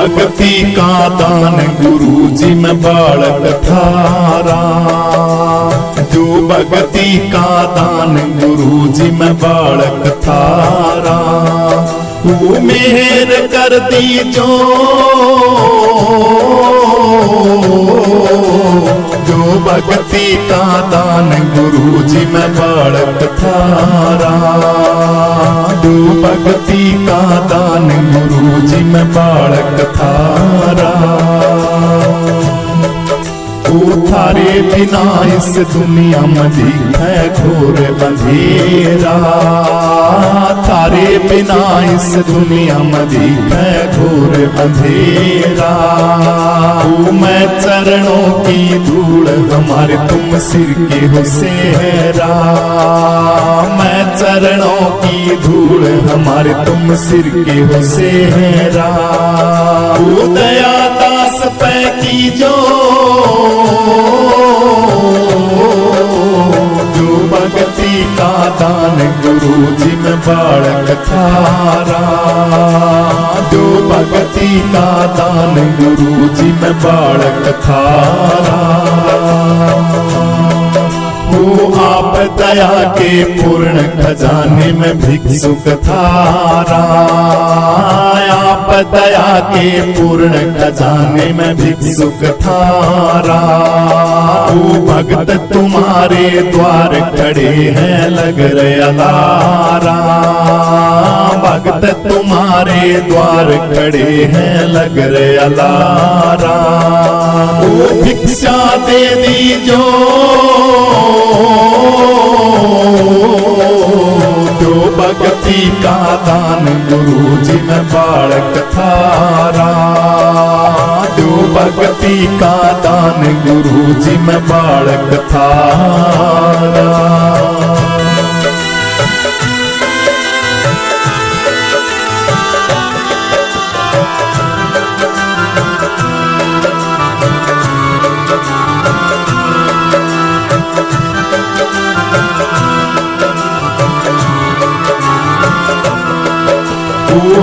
भक्ति का दान गुरु जी में बालक थारा, जो भक्ति का दान गुरु जी में बालक थारा, वो मेहर कर दी जो भक्ति का दान गुरु जी में बालक थारा, जो भक्ति का दान गुरु जी में बालक थारा। वो थारे बिना इस दुनिया में दिखे घोर अंधेरा, थारे बिना इस दुनिया में दिखे घोर अंधेरा। वो मैं चरणों की धूल हमारे तुम सिर के हो सेहरा, मैं चरणों की धूल हमारे तुम सिर के हो सेहरा। वो दया दास पे की जो भक्ति का दान गुरु जी में बालक थारा, जो भक्ति का दान गुरु जी में बालक थारा। वो आप दया के पूर्ण खजाने में भिक्षुक थारा, आप दया के पूर्ण खजाने में भिक्षुक थारा। वो भक्त तुम्हारे द्वार खड़े हैं लग रहा लारा, भक्त तुम्हारे द्वार खड़े हैं लग रहा लारा। वो भिक्षा दे दीजो जो भक्ति का दान गुरु जी में बालक थारा, जो भक्ति का दान गुरु जी में बालक थारा।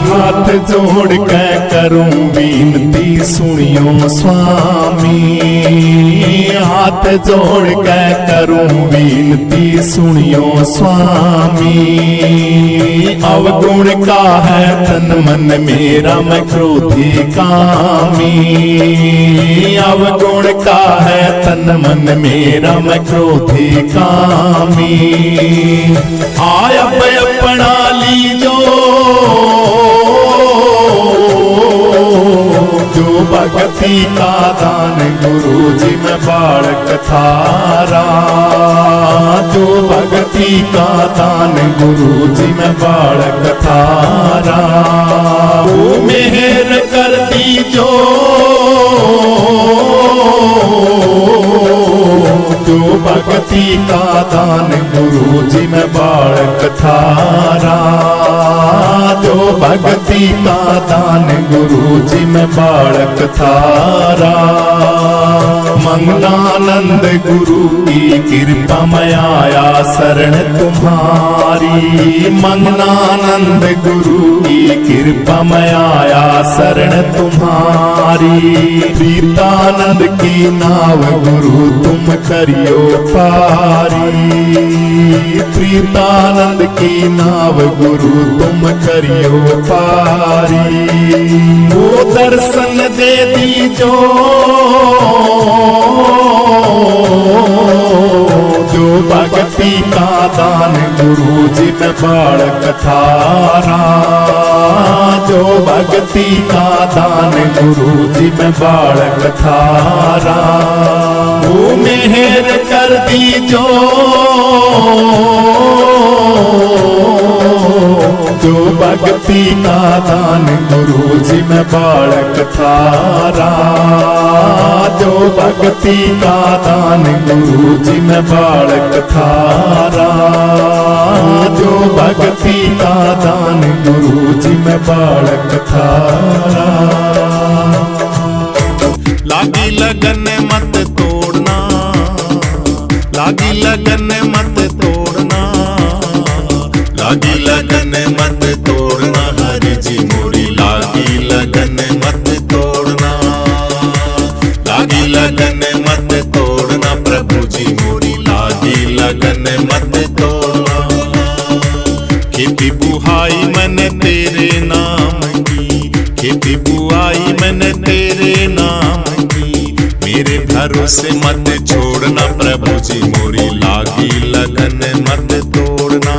हाथ जोड़ के करूं विनती सुनियो स्वामी, हाथ जोड़ के करूं विनती सुनियो स्वामी। अवगुण का है तन मन मेरा मैं क्रोधी कामी, अवगुण का है तन मन मेरा मैं क्रोधी कामी। आय अपना लीजो जो भक्ति का दान गुरु जी में बालक थारा, जो भक्ति का दान गुरु जी में बालक थारा। वो मेहर कर दीजो जो भक्ति का दान गुरु जी में बालक थारा, जो भक्ति का दान गुरु जी में बालक थारा। मंगलानंद गुरु की कृपा में आया शरण तुम्हारी, मंगलानंद गुरु की कृपा में आया शरण तुम्हारी। प्रीतानंद की नाव गुरु तुम करियो पारी, प्रीतानंद की नाव गुरु तुम करियो पारी। वो दर्शन दे दीजो जो भक्ति का दान गुरु जी में बालक थारा, जो भक्ति का दान गुरु जी में बालक थारा। वो मेहर कर दीजो जो भक्ति का दान गुरु जी में बालक थारा, जो भक्ति का दान गुरु जी में बालक थारा, जो भक्ति का दान गुरु जी में बालक थारा। लागी लगन मत तोड़ना, लागी लगन मत तोड़ना, लागी लगन मत तोड़ना, हरि जी मोरी लागी लगन मत तोड़ना। लागी लगन मत तोड़ना प्रभु जी मोरी लागी लगन मत तोड़ना। खेती बुहाई मैंने तेरे नाम की, खेती बुआई मैंने तेरे नाम की, मेरे भरोसे मत छोड़ना प्रभु जी मोरी लागी लगन मत तोड़ना।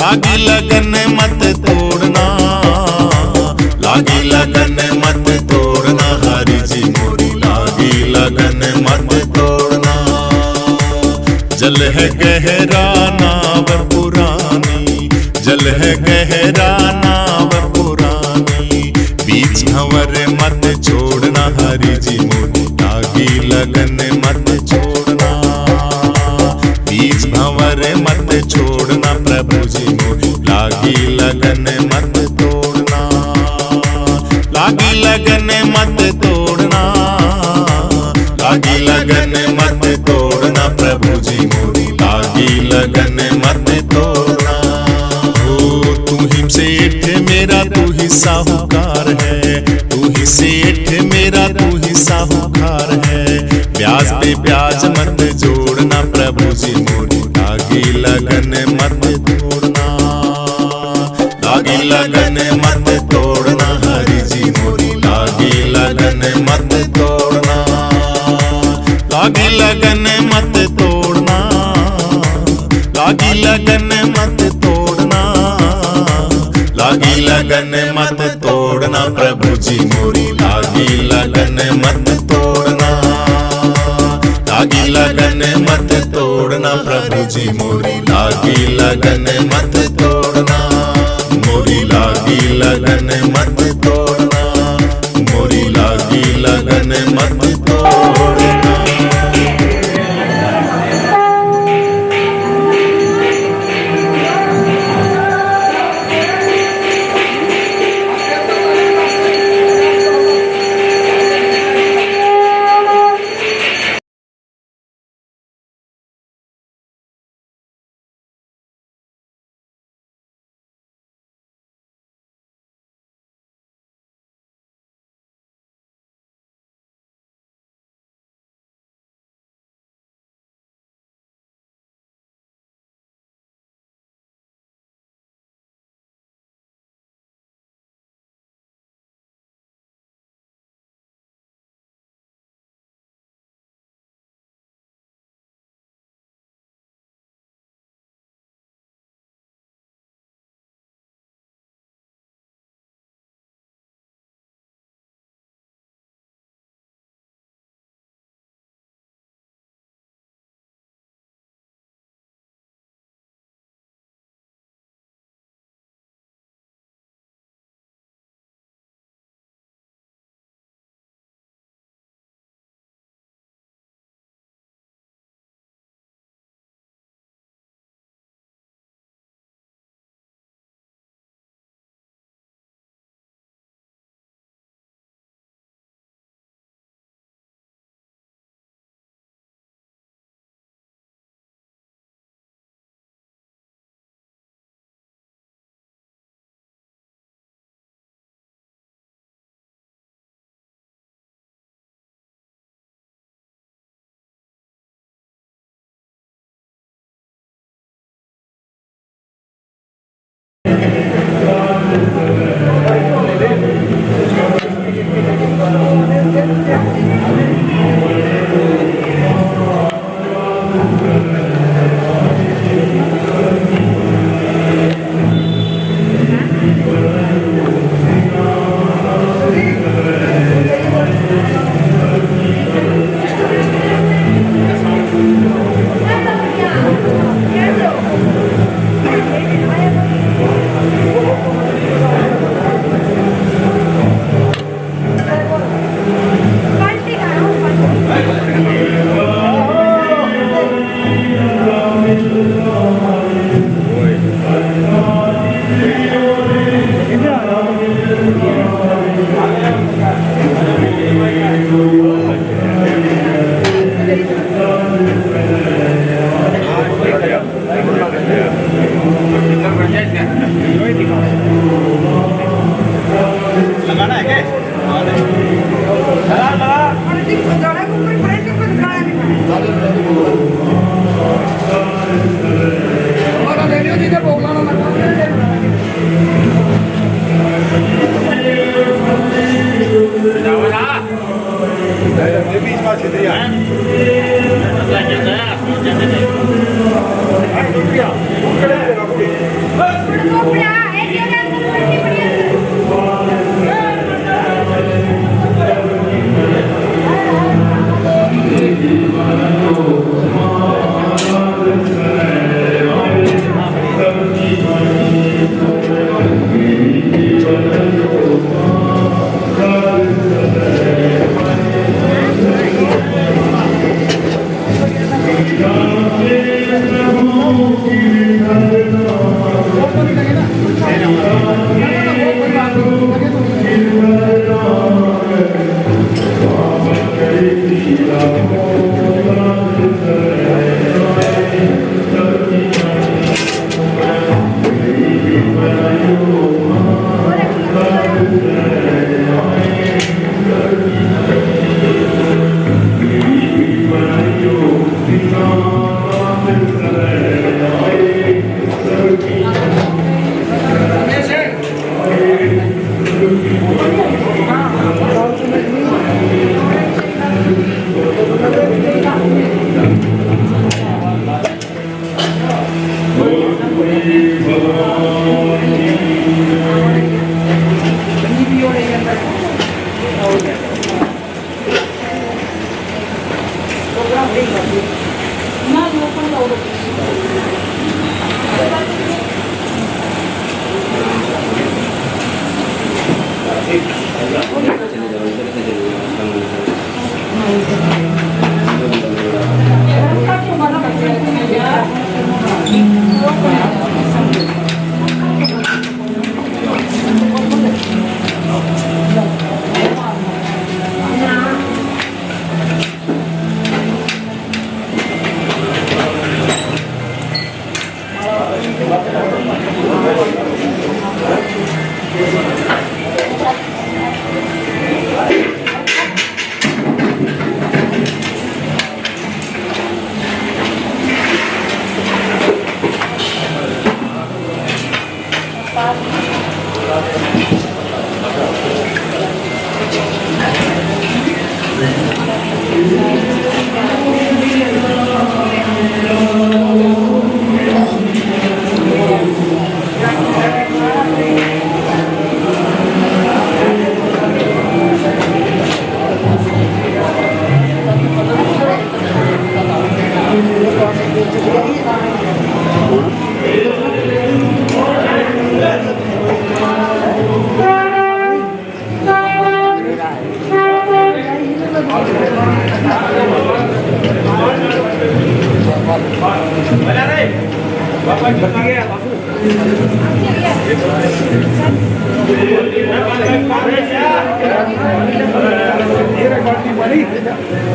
लागी लगन मत तोड़ना, लागी लगन मत तोड़ना हरि जी मोरी लागी लगन मत तोड़ना। जल है गहरा नाव पुरानी, जल है गहरा नाव पुरानी, बीच भंवर मत छोड़ना हरि जी मोरी लागी लगन मत छोड़ना। बीच भंवर मत छोड़ना प्रभु जी मोरी लागी लगन मत तोड़ना। लागी लगन मत तोड़ना, लागी लगन मत तोड़ना प्रभु जी मोरी लागी लगन मत तोड़ना। ओ तू ही सेठ मेरा तू ही साहूकार है, तू ही सेठ मेरा तू ही साहूकार है, ब्याज पे ब्याज मत जोड़ना प्रभु जी मोरी लागी लगन मत तोड़ना। लागी लगन मत तोड़ना हरि जी मोरी लागी लगन मत तोड़ना। लागी लगन मत तोड़ना, लागी लगन मत तोड़ना, लागी लगन मत तोड़ना प्रभु जी मोरी लागी लगन मत तोड़ना। लागी लगन मत तोड़ना प्रभु जी मोरी लागी लगन मत तोड़ना। मोरी लागी लगन मत तोड़ना, मोरी लागी लगन मत तोड़ना। Ini